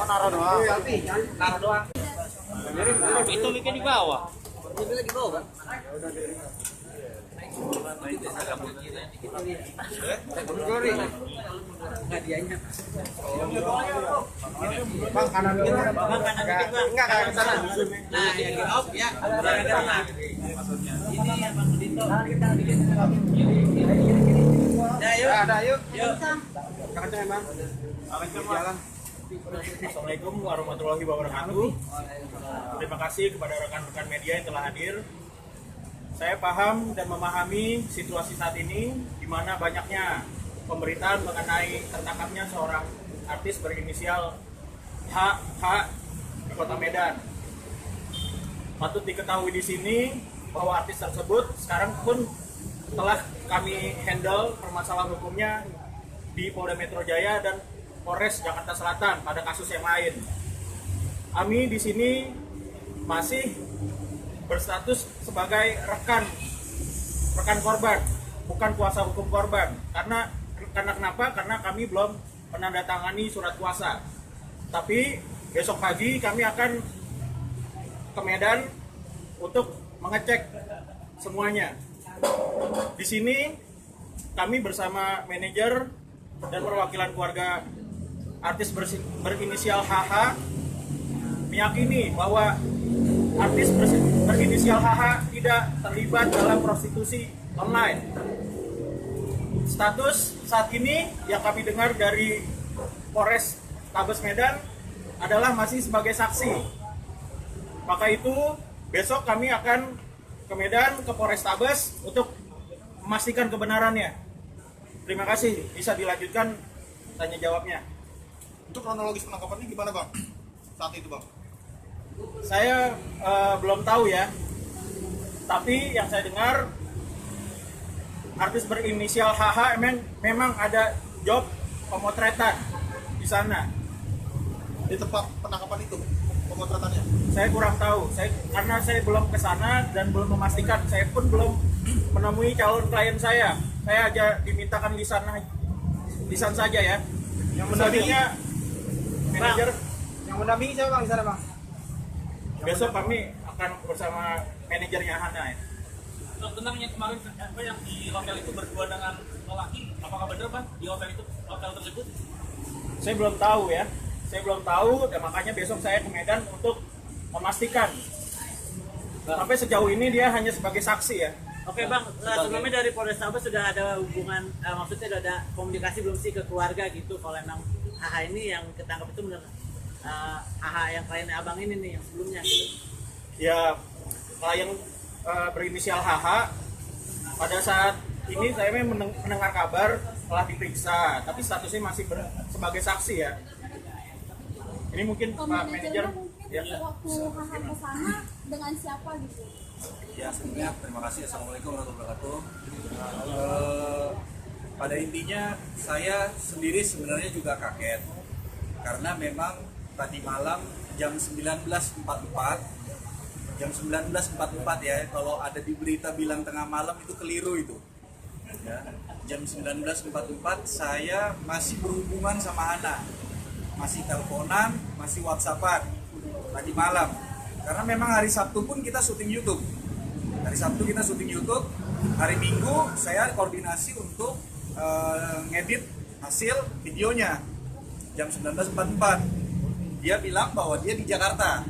naruh doang. Taruh doang. Itu bikin di bawah. Ini di bawah, Bang. Enggak dianya. Bang kanan dikit. Bang kanan dikit, Bang. Enggak ke sana. Nah, ya di off ya. Ini yang Bang Dito. Ya, yuk. Ada yuk. Yuk. Kenceng Bang. Jalan. Assalamualaikum warahmatullahi wabarakatuh. Terima kasih kepada rekan-rekan media yang telah hadir. Saya paham dan memahami situasi saat ini di mana banyaknya pemberitaan mengenai tertangkapnya seorang artis berinisial HH di Kota Medan. Patut diketahui di sini bahwa artis tersebut sekarang pun telah kami handle permasalahan hukumnya di Polda Metro Jaya dan Polres Jakarta Selatan pada kasus yang lain. Kami di sini masih berstatus sebagai rekan korban, bukan kuasa hukum korban. Karena kenapa? Karena kami belum menandatangani surat kuasa. Tapi besok pagi kami akan ke Medan untuk mengecek semuanya. Di sini kami bersama manajer dan perwakilan keluarga artis berinisial HH meyakini bahwa artis berinisial HH tidak terlibat dalam prostitusi online. Status saat ini yang kami dengar dari Polres Tabes Medan adalah masih sebagai saksi. Maka itu besok kami akan ke Medan, ke Polres Tabes untuk memastikan kebenarannya. Terima kasih, bisa dilanjutkan tanya jawabnya. Untuk kronologis penangkapannya gimana Bang? Saat itu Bang? Saya belum tahu ya, tapi yang saya dengar artis berinisial HH memang ada job pemotretan di sana. Di tempat penangkapan itu pemotretannya? Saya kurang tahu, karena saya belum ke sana dan belum memastikan. Saya pun belum menemui calon klien saya. Saya aja dimintakan lisan saja ya. Yang mendampinginya Manajer. Yang mendampingi siapa Bang di sana Bang? Besok kami akan bersama manajernya Hana ya. Tentang yang kemarin apa yang di hotel itu berdua dengan lelaki, apakah benar Bang di hotel tersebut? Saya belum tahu ya. Saya belum tahu dan makanya besok saya ke Medan untuk memastikan. Sampai sejauh ini dia hanya sebagai saksi ya. Oke Bang, sebelumnya dari Polres Tabes sudah ada hubungan, maksudnya sudah ada komunikasi belum sih ke keluarga gitu kalau emang HH ini yang ketangkap itu benar HH yang kliennya abang ini nih yang sebelumnya gitu. Ya, klien berinisial HH pada saat ini saya mendengar kabar telah diperiksa, tapi statusnya masih sebagai saksi ya. Ini mungkin Pak Manajer ya. Waktu HH ke sana dengan siapa gitu? Ya, sebelumnya terima kasih. Assalamualaikum warahmatullahi wabarakatuh. Pada intinya saya sendiri sebenarnya juga kaget karena memang tadi malam jam 19.44 ya, kalau ada di berita bilang tengah malam itu keliru itu ya. Jam 19.44 saya masih berhubungan sama Hana, masih teleponan, masih whatsappan tadi malam karena memang hari Sabtu pun kita syuting YouTube. Hari Sabtu kita syuting YouTube, hari Minggu saya koordinasi untuk ngedit hasil videonya jam 19.44. Dia bilang bahwa dia di Jakarta.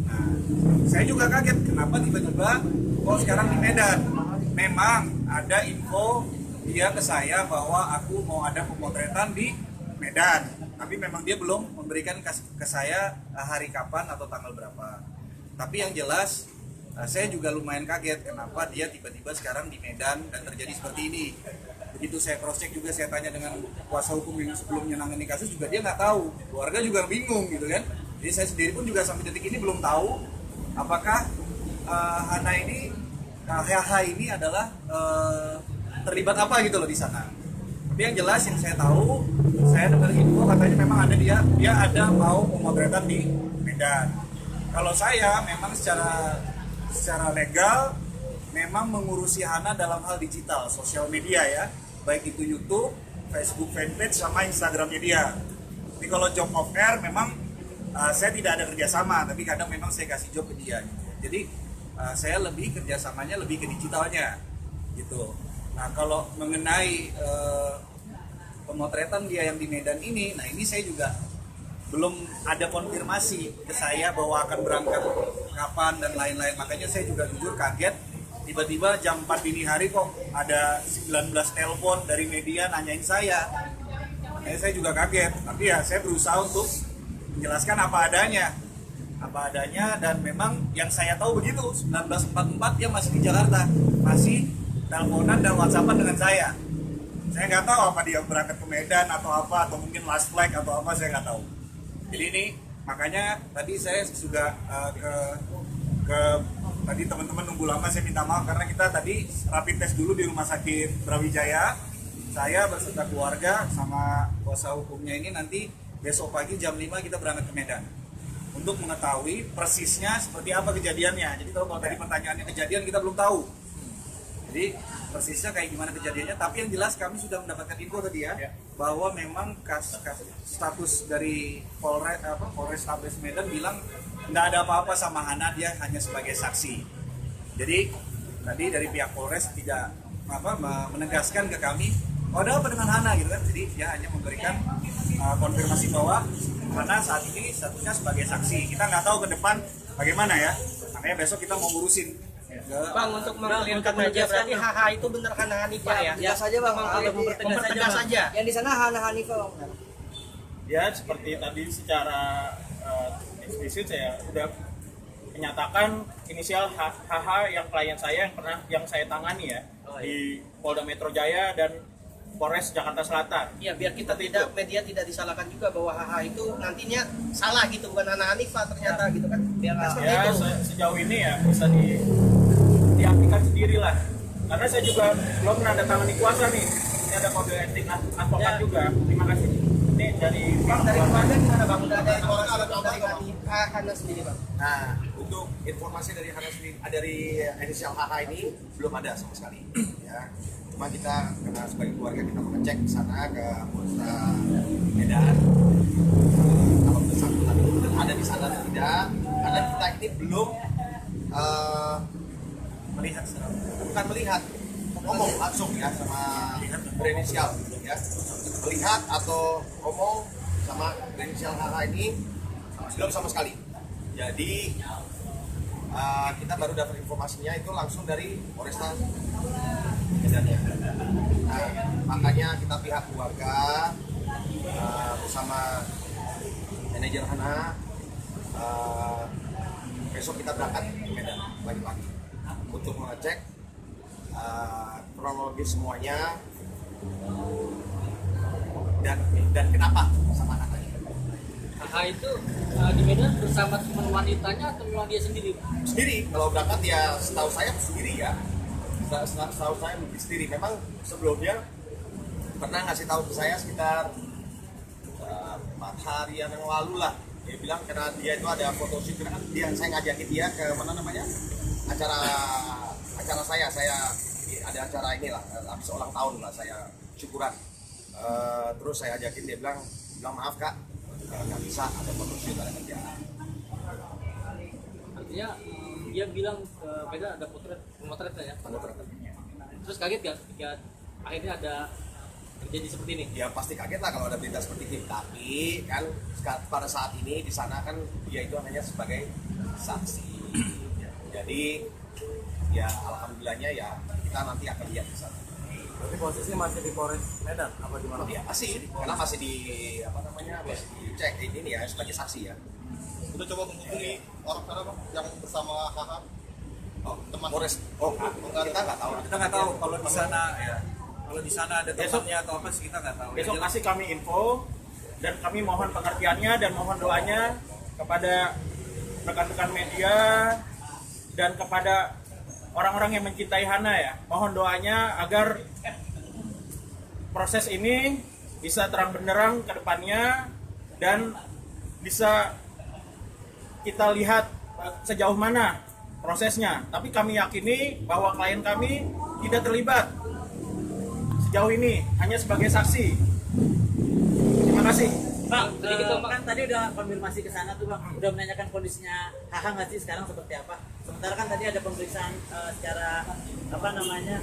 Nah, saya juga kaget kenapa tiba-tiba sekarang di Medan. Memang ada info dia ke saya bahwa aku mau ada pemotretan di Medan, tapi memang dia belum memberikan ke saya hari kapan atau tanggal berapa. Tapi yang jelas saya juga lumayan kaget kenapa dia tiba-tiba sekarang di Medan dan terjadi seperti ini. Begitu saya cross check juga, saya tanya dengan kuasa hukum yang sebelumnya nangani kasus juga dia nggak tahu, keluarga juga bingung gitu kan. Jadi saya sendiri pun juga sampai detik ini belum tahu apakah Hana ini, HH ini adalah terlibat apa gitu loh di sana. Tapi yang jelas yang saya tahu, saya dengar info katanya memang ada dia ada mau pemotretan di Medan. Kalau saya memang secara legal memang mengurusi Hana dalam hal digital, sosial media ya, baik itu YouTube, Facebook fanpage sama Instagramnya dia. Tapi kalau job of air memang saya tidak ada kerjasama, tapi kadang memang saya kasih job ke dia gitu. Jadi saya lebih kerjasamanya lebih ke digitalnya gitu. Nah kalau mengenai pemotretan dia yang di Medan ini, nah ini saya juga belum ada konfirmasi ke saya bahwa akan berangkat kapan dan lain-lain. Makanya saya juga jujur kaget, tiba-tiba jam 4 dini hari kok ada 19 telepon dari media nanyain saya. Nah, saya juga kaget, tapi ya saya berusaha untuk menjelaskan apa adanya dan memang yang saya tahu begitu. 1944 dia masih di Jakarta, masih teleponan dan whatsappan dengan saya. Saya nggak tahu apa dia berangkat ke Medan atau apa, atau mungkin last flight atau apa, saya nggak tahu. Jadi ini makanya tadi saya juga ke tadi teman-teman nunggu lama, saya minta maaf karena kita tadi rapid test dulu di Rumah Sakit Brawijaya. Saya beserta keluarga sama kuasa hukumnya ini nanti besok pagi jam 5 kita berangkat ke Medan untuk mengetahui persisnya seperti apa kejadiannya. Jadi kalau tadi pertanyaannya kejadian, kita belum tahu. Jadi persisnya kayak gimana kejadiannya, tapi yang jelas kami sudah mendapatkan info tadi ya, bahwa memang status dari Polrestabes Medan bilang nggak ada apa-apa sama Hana, dia hanya sebagai saksi. Jadi tadi dari pihak Polres tidak menegaskan ke kami, oh ada apa dengan Hana gitu kan. Jadi dia hanya memberikan konfirmasi bahwa Hana saat ini statusnya sebagai saksi. Kita nggak tahu ke depan bagaimana ya, makanya besok kita mau ngurusin. Bang, untuk mengingatkan aja berarti HH itu bener Hana Hanifah ya? Ya saja Bang, mempertegas saja. Yang di sana Hana Hanifah Bang. Ya seperti tadi secara eksplisit saya sudah menyatakan inisial HH yang klien saya yang saya tangani ya di Polda Metro Jaya dan Polres Jakarta Selatan. Ya biar kita media tidak disalahkan juga bahwa HH itu nantinya salah gitu, bukan Hana Hanifah ternyata gitu kan. Biar seperti ya itu. sejauh ini ya bisa diartikan sendiri lah. Karena saya juga belum menandatangani kuasa nih. Ini ada kode etik advokat juga. Terima kasih. Ini dari Bang, dari keluarga gimana Bang? Udah ada informasi dari Hana sendiri Bang? Nah, untuk informasi dari Hana sendiri, dari inisial HH ini belum ada sama sekali. Ya, cuma kita karena sebagai keluarga kita mengecek ke sana ke Polresta Medan. Kalau bersangkutan itu benar ada di sana atau tidak, karena kita ini belum melihat, bukan melihat, ngomong langsung ya sama berinisial ya, melihat atau ngomong sama berinisial HH ini belum sama sekali. Jadi kita baru dapat informasinya itu langsung dari Polresta Medan ya. Nah, makanya kita pihak keluarga bersama manajer Hana besok kita berangkat ke Medan pagi-pagi untuk mengecek kronologis semuanya dan kenapa sama anaknya. HH itu di Medan bersama teman wanitanya atau memang dia sendiri? Sendiri, kalau berangkat ya setahu saya sendiri ya. Setahu saya mungkin sendiri. Memang sebelumnya pernah ngasih tahu ke saya sekitar 4 hari yang lalu lah. Dia bilang karena dia itu ada photoshoot, saya ngajakin dia ke mana namanya acara saya ada acara inilah habis ulang tahun lah, saya syukuran. Terus saya ajakin, dia bilang maaf kak, nggak bisa, ada photoshoot, ada kerjaan. Artinya dia bilang beda ada pemotretnya ya. Terus kaget gak ketika akhirnya ada terjadi seperti ini? Ya pasti kaget lah kalau ada berita seperti ini. Tapi kan pada saat ini di sana kan dia itu hanya sebagai saksi. Jadi ya alhamdulillahnya ya kita nanti akan lihat di sana. Berarti posisinya masih di Polres Medan apa gimana? Ya masih, karena masih di masih dicek ini ya sebagai saksi ya. Udah coba menghubungi orang sana Bang yang bersama HH? Oh, Teman Polres. Kita nggak tahu. Kita nggak tahu kalau di sana ya. Kalau di sana ada temannya atau apa sih kita nggak tahu. besok kasih kami info dan kami mohon pengertiannya dan mohon doanya kepada rekan-rekan media dan kepada orang-orang yang mencintai Hana ya. Mohon doanya agar proses ini bisa terang benderang ke depannya dan bisa kita lihat sejauh mana prosesnya. Tapi kami yakini bahwa klien kami tidak terlibat sejauh ini, hanya sebagai saksi. Terima kasih. Bang, Sedikit dong, Bang. kan tadi udah konfirmasi ke sana tuh Bang, udah menanyakan kondisinya Haha nggak sih sekarang seperti apa? Sementara kan tadi ada pemeriksaan secara apa namanya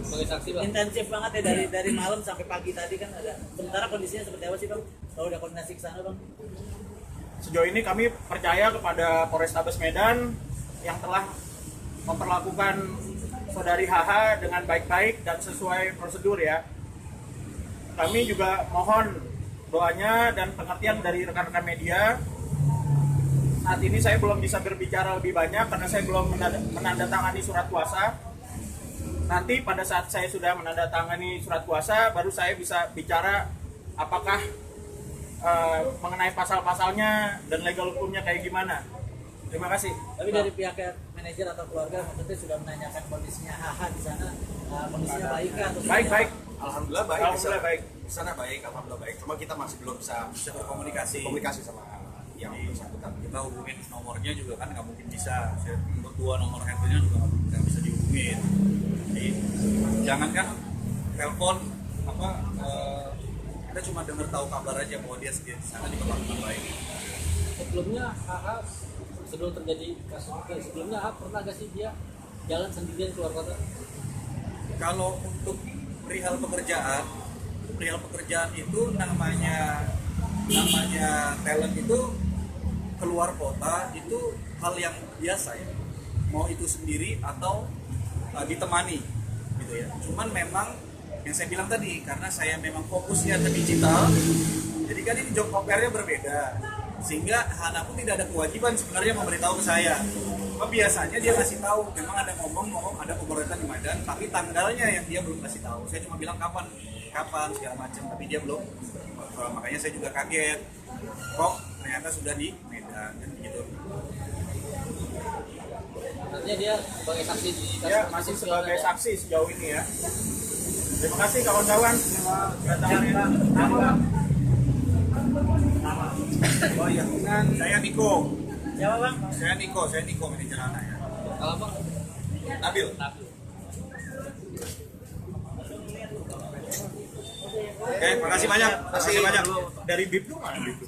Sebagai saksi bang. intensif banget ya dari malam sampai pagi tadi kan ada. Sementara kondisinya seperti apa sih Bang? Kalau udah koordinasi ke sana Bang? Sejauh ini kami percaya kepada Polrestabes Medan yang telah memperlakukan saudari HH dengan baik-baik dan sesuai prosedur ya. Kami juga mohon doanya dan pengertian dari rekan-rekan media. Saat ini saya belum bisa berbicara lebih banyak karena saya belum menandatangani surat kuasa. Nanti pada saat saya sudah menandatangani surat kuasa, baru saya bisa bicara apakah mengenai pasal-pasalnya dan legal hukumnya kayak gimana. Terima kasih. Tapi dari pihak manajer atau keluarga maksudnya sudah menanyakan kondisinya HH di sana, kondisinya baik kah? Atau Baik, baik. Alhamdulillah baik. Alhamdulillah baik. Di sana baik, alhamdulillah baik. Cuma kita masih belum bisa komunikasi sama yang bersangkutan. Kita hubungin nomornya juga kan nggak mungkin bisa. Saya berdua nomor handphonenya juga nggak bisa dihubungin. Jadi jangankan telepon apa kita cuma dengar tahu kabar aja bahwa dia di sana juga bakal baik. Sebelumnya HH sebelum terjadi kasus itu, sebelumnya HH pernah gak sih dia jalan sendirian keluar kota? Kalau untuk perihal pekerjaan itu namanya talent itu keluar kota itu hal yang biasa ya. Mau itu sendiri atau ditemani gitu ya. Cuman memang yang saya bilang tadi karena saya memang fokusnya ke digital, jadi kan ini job offer-nya berbeda. Sehingga Hana pun tidak ada kewajiban sebenarnya memberitahu ke saya. Biasanya dia kasih tahu, memang ada ngomong ada pemotretan di Medan, tapi tanggalnya yang dia belum kasih tahu. Saya cuma bilang kapan segala macam, tapi dia belum. Makanya saya juga kaget. Kok ternyata sudah di Medan kan gitu. Artinya dia sebagai saksi di Ya, masih sebagai saksi sejauh ini ya. Terima kasih kawan-kawan. Oh iya, saya Niko. Siapa Bang? Saya Niko manajer Hana ya. kalau bang Nabil. Oke, makasih banyak. Dari BIP tuh mana BIP?